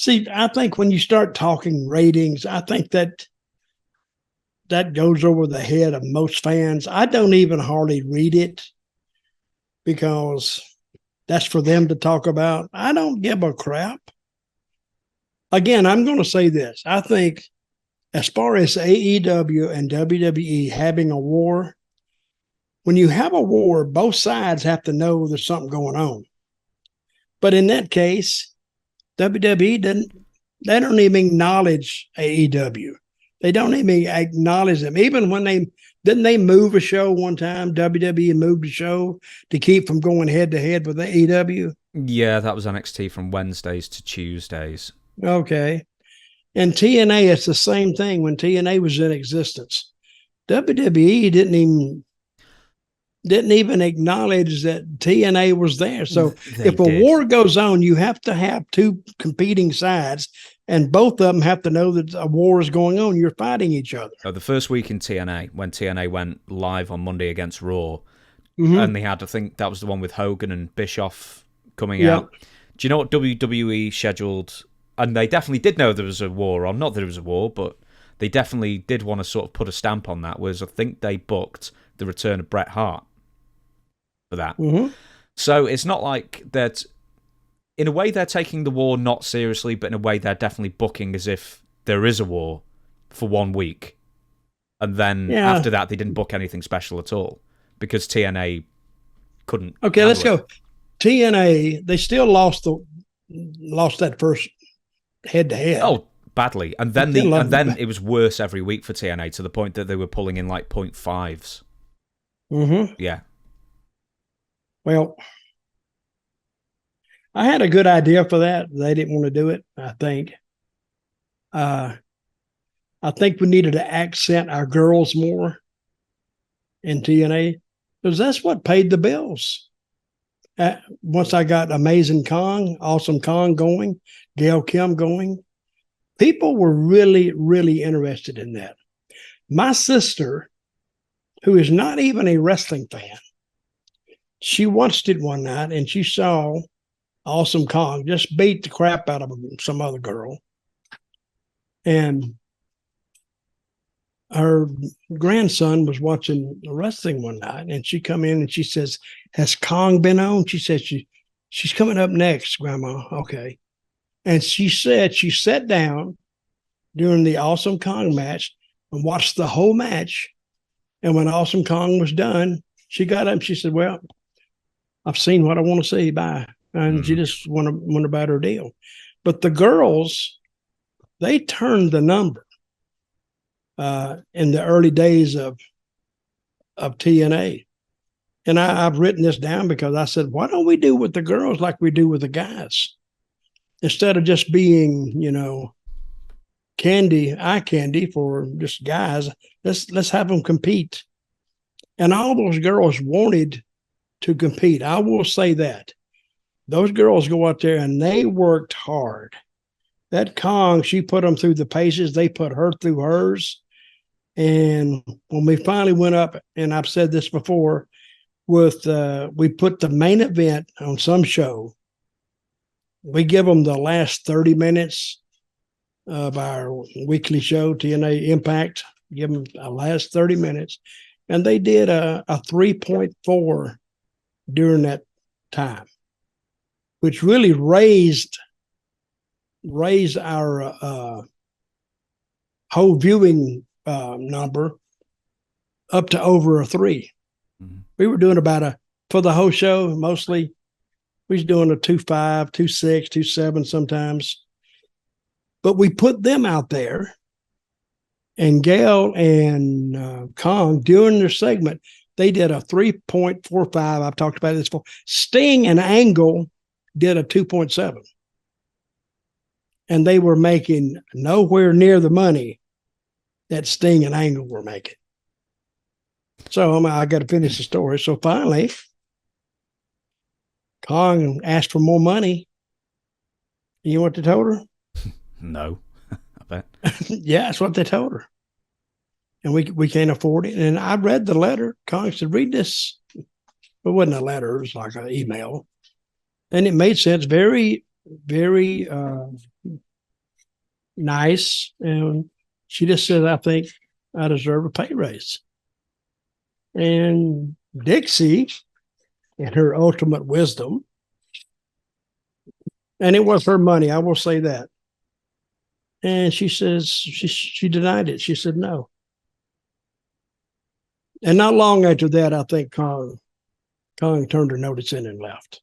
See, I think when you start talking ratings, I think that goes over the head of most fans. I don't even hardly read it because that's for them to talk about. I don't give a crap. Again, I'm going to say this. I think as far as AEW and WWE having a war, when you have a war, both sides have to know there's something going on. But in that case, WWE they don't even acknowledge AEW. They don't even acknowledge them. Even when didn't they move a show one time? WWE moved a show to keep from going head to head with AEW. Yeah, that was NXT from Wednesdays to Tuesdays. Okay. And TNA, it's the same thing when TNA was in existence. WWE didn't even acknowledge that TNA was there. So if a war goes on, you have to have two competing sides, and both of them have to know that a war is going on. You're fighting each other. Oh, the first week in TNA, when TNA went live on Monday against Raw, and they had, I think that was the one with Hogan and Bischoff coming out. Do you know what WWE scheduled? And they definitely did know there was a war on. Not that it was a war, but they definitely did want to sort of put a stamp on that. Was I think they booked the return of Bret Hart for that. So it's not like that. In a way, they're taking the war not seriously, but in a way, they're definitely booking as if there is a war for 1 week. And then after that, they didn't book anything special at all because TNA couldn't. Okay, let's go. TNA, they still lost that first head-to-head. Oh, badly. And then it was worse every week for TNA to the point that they were pulling in like 0.5s. Yeah. Well, I had a good idea for that. They didn't want to do it, I think. I think we needed to accent our girls more in TNA because that's what paid the bills. Once I got Amazing Kong, Awesome Kong going, Gail Kim going, people were really, really interested in that. My sister, who is not even a wrestling fan, she watched it one night and she saw Awesome Kong just beat the crap out of some other girl. And her grandson was watching wrestling one night and she come in and she says, "Has Kong been on?" She said, she's coming up next, Grandma. Okay. And she said she sat down during the Awesome Kong match and watched the whole match. And when Awesome Kong was done, she got up and she said, "Well, I've seen what I want to see. Bye." And she just went about her deal. But the girls, they turned the number in the early days of TNA. And I've written this down because I said, why don't we do with the girls like we do with the guys? Instead of just being, eye candy for just guys, let's have them compete. And all those girls wanted to compete. I will say that. Those girls go out there and they worked hard. That Kong, she put them through the paces. They put her through hers. And when we finally went up, and I've said this before, we put the main event on some show. We give them the last 30 minutes of our weekly show, TNA Impact. Give them the last 30 minutes. And they did a 3.4 during that time, which really raised our whole viewing number up to over a 3. We were doing for the whole show, mostly, we was doing a 2.5, 2.6, 2.7 sometimes. But we put them out there, and Gail and Kong, during their segment, they did a 3.45. I've talked about this before. Sting and Angle did a 2.7. And they were making nowhere near the money that Sting and Angle were making. So I got to finish the story. So finally, Kong asked for more money. You know what they told her? No, I bet. Yeah, that's what they told her. And we can't afford it. And I read the letter. Kong said, "Read this." It wasn't a letter. It was like an email. And it made sense. Very, very nice. And she just said, I think I deserve a pay raise. And Dixie, in her ultimate wisdom, and it was her money, I will say that. And she says, she denied it. She said no. And not long after that, I think Kong turned her notice in and left.